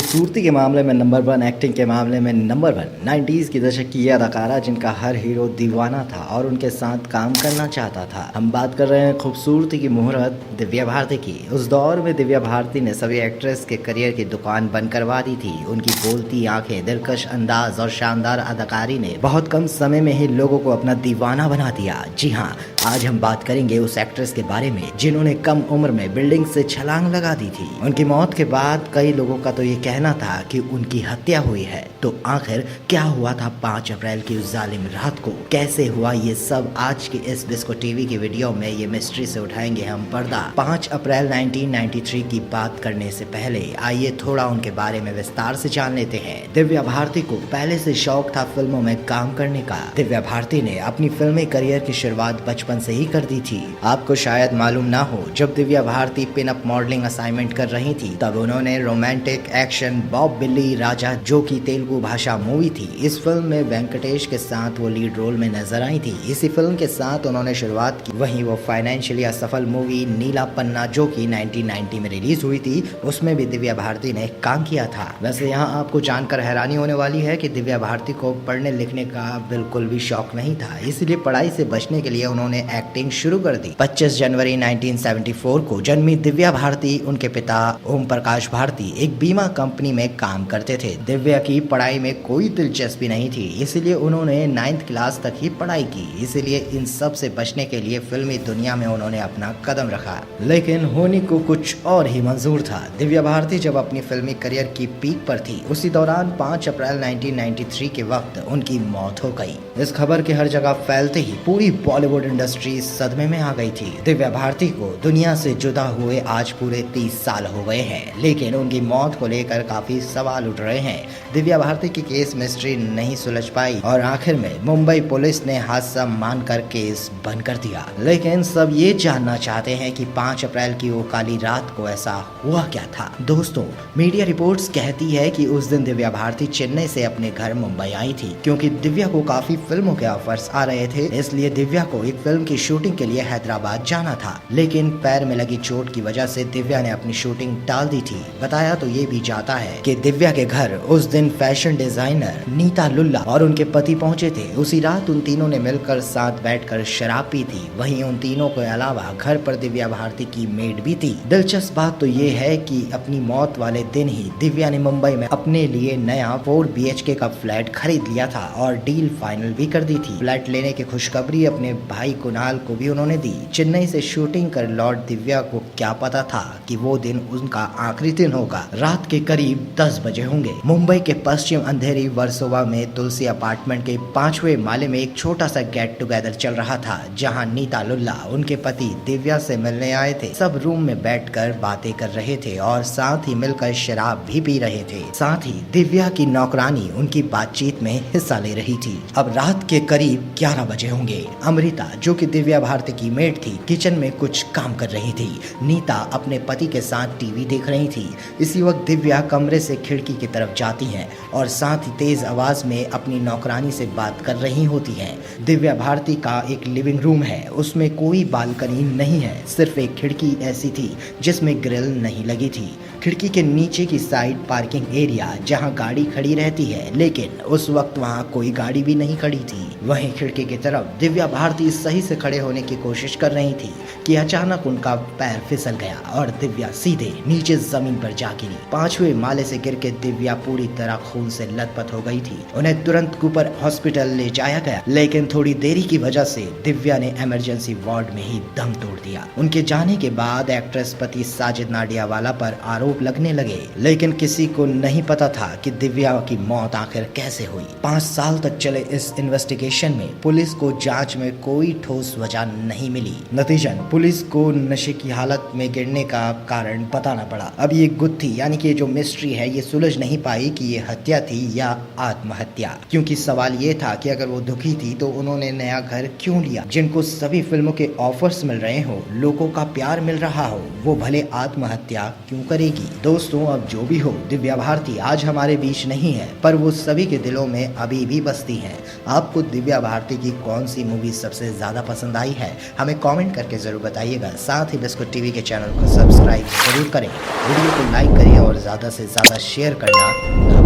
खूबसूरती के मामले में नंबर वन, एक्टिंग के मामले में नंबर वन, 90s की दशक की यह अदाकारा जिनका हर हीरो दीवाना था और उनके साथ काम करना चाहता था। हम बात कर रहे हैं खूबसूरती की मुहूर्त दिव्या भारती की। उस दौर में दिव्या भारती ने सभी एक्ट्रेस के करियर की दुकान बंद करवा दी थी। उनकी बोलती आंखें, दिलकश अंदाज और शानदार अदाकारी ने बहुत कम समय में ही लोगों को अपना दीवाना बना दिया। जी हाँ, आज हम बात करेंगे उस एक्ट्रेस के बारे में जिन्होंने कम उम्र में बिल्डिंग से छलांग लगा दी थी। उनकी मौत के बाद कई लोगों का तो ये कहना था कि उनकी हत्या हुई है। तो आखिर क्या हुआ था 5 अप्रैल की उस जालिम रात को, कैसे हुआ ये सब आज की इस डिस्को टीवी की वीडियो में ये मिस्ट्री से उठाएंगे हम पर्दा। 5 अप्रैल 1993 की बात करने से पहले आइए थोड़ा उनके बारे में विस्तार से जान लेते हैं। दिव्या भारती को पहले से शौक था फिल्मों में काम करने का। दिव्या भारती ने अपनी फिल्मी करियर की शुरुआत बचपन से ही कर दी थी। आपको शायद मालूम ना हो, जब Divya Bharti pin up modelling assignment कर रही थी तब उन्होंने रोमांटिक एक्शन बॉब बिल्ली राजा, जो की तेलुगु भाषा मूवी थी, इस फिल्म में वेंकटेश के साथ वो लीड रोल में नजर आई थी। इसी फिल्म के साथ उन्होंने शुरुआत की। वहीं वो फाइनेंशियली असफल मूवी नीला पन्ना, जो कि 1990 में रिलीज हुई थी, उसमें भी दिव्या भारती ने काम किया था। वैसे यहाँ आपको जानकर हैरानी होने वाली है कि दिव्या भारती को पढ़ने लिखने का बिल्कुल भी शौक नहीं था, इसलिए पढ़ाई से बचने के लिए उन्होंने एक्टिंग शुरू कर दी। 25 जनवरी 1974 को जन्मी दिव्या भारती, उनके पिता ओम प्रकाश भारती एक बीमा कंपनी में काम करते थे। दिव्या की पढ़ाई में कोई दिलचस्पी नहीं थी, इसलिए उन्होंने 9th क्लास तक ही पढ़ाई की। इसलिए इन सब से बचने के लिए फिल्मी दुनिया में उन्होंने अपना कदम रखा, लेकिन होने को कुछ और ही मंजूर था। दिव्या भारती जब अपनी फिल्मी करियर की पीक पर थी, उसी दौरान 5 अप्रैल 1993 के वक्त उनकी मौत हो गई। इस खबर के हर जगह फैलते ही पूरी बॉलीवुड इंडस्ट्री सदमे में आ गई थी। दिव्या भारती को दुनिया से जुदा हुए आज पूरे 30 साल हो गए हैं, लेकिन उनकी मौत को लेकर काफी सवाल उठ रहे हैं। दिव्या भारती की केस मिस्ट्री नहीं सुलझ पाई और आखिर में मुंबई पुलिस ने हादसा मानकर केस बंद कर दिया। लेकिन सब ये जानना चाहते हैं कि 5 अप्रैल की वो काली रात को ऐसा हुआ क्या था। दोस्तों, मीडिया रिपोर्ट्स कहती है कि उस दिन दिव्या भारती चेन्नई से अपने घर मुंबई आई थी, क्योंकि दिव्या को काफी फिल्मों के ऑफर्स आ रहे थे। इसलिए दिव्या को एक फिल्म की शूटिंग के लिए हैदराबाद जाना था, लेकिन पैर में लगी चोट की वजह से दिव्या ने अपनी शूटिंग टाल दी थी। बताया तो ये भी जाता है कि दिव्या के घर उस दिन फैशन डिजाइनर नीता लुल्ला और उनके पति पहुंचे थे। उसी रात उन तीनों ने मिलकर साथ बैठकर शराब पी थी। वहीं उन तीनों के अलावा घर पर दिव्या भारती की मेड भी थी। दिलचस्प बात तो ये है कि अपनी मौत वाले दिन ही दिव्या ने मुंबई में अपने लिए नया 4 BHK का फ्लैट खरीद लिया था और डील फाइनल भी कर दी थी। फ्लैट लेने की खुशखबरी अपने भाई कुणाल को भी उन्होंने दी। चेन्नई से शूटिंग कर लौट दिव्या को क्या पता था कि वो दिन उनका आखिरी दिन होगा। रात के करीब 10 बजे होंगे। मुंबई के पश्चिम अंधेरी वर्सोवा में तुलसी अपार्टमेंट के 5वें माले में एक छोटा सा गेट टुगेदर चल रहा था, जहां नीता लुल्ला, उनके पति, दिव्या से मिलने आए थे। सब रूम में बैठकर बातें कर रहे थे और साथ ही मिलकर शराब भी पी रहे थे। साथ ही दिव्या की नौकरानी उनकी बातचीत में हिस्सा ले रही थी। अब रात के करीब 11 बजे होंगे। अमृता, जो कि दिव्या भारती की मेड थी, किचन में कुछ काम कर रही थी। नीता अपने पति के साथ टीवी देख रही थी। इसी वक्त दिव्या कमरे से खिड़की की तरफ जाती हैं और साथ ही तेज आवाज में अपनी नौकरानी से बात कर रही होती हैं। दिव्या भारती का एक लिविंग रूम है, उसमें कोई बालकनी नहीं है, सिर्फ एक खिड़की ऐसी थी जिसमें ग्रिल नहीं लगी थी। खिड़की के नीचे की साइड पार्किंग एरिया, जहां गाड़ी खड़ी रहती है, लेकिन उस वक्त वहां कोई गाड़ी भी नहीं खड़ी थी। वहीं खिड़की की तरफ दिव्या भारती सही से खड़े होने की कोशिश कर रही थी कि अचानक उनका पैर फिसल गया और दिव्या सीधे नीचे जमीन पर जा गिरी। 5वें माले से गिर के दिव्या पूरी तरह खून से लथपथ हो गई थी। उन्हें तुरंत कूपर हॉस्पिटल ले जाया गया, लेकिन थोड़ी देरी की वजह से दिव्या ने इमरजेंसी वार्ड में ही दम तोड़ दिया। उनके जाने के बाद एक्ट्रेस पति साजिद नाडियावाला पर आरोप लगने लगे, लेकिन किसी को नहीं पता था कि दिव्या की मौत आखिर कैसे हुई। 5 साल तक चले इस इन्वेस्टिगेशन में पुलिस को जांच में कोई ठोस वजह नहीं मिली। नतीजन पुलिस को नशे की हालत में गिरने का कारण पता न पड़ा। अब ये गुत्थी यानी कि जो मिस्ट्री है, ये सुलझ नहीं पाई कि ये हत्या थी या आत्महत्या, क्योंकि सवाल ये था कि अगर वो दुखी थी तो उन्होंने नया घर क्यों लिया। जिनको सभी फिल्मों के ऑफर्स मिल रहे हो, लोगों का प्यार मिल रहा हो, वो भले आत्महत्या क्यों करेगी। की। दोस्तों, अब जो भी हो, दिव्या भारती आज हमारे बीच नहीं है, पर वो सभी के दिलों में अभी भी बसती हैं। आपको दिव्या भारती की कौन सी मूवी सबसे ज़्यादा पसंद आई है, हमें कमेंट करके ज़रूर बताइएगा। साथ ही बिस्कुट टीवी के चैनल को सब्सक्राइब जरूर करें, वीडियो को लाइक करिए और ज़्यादा से ज़्यादा शेयर करना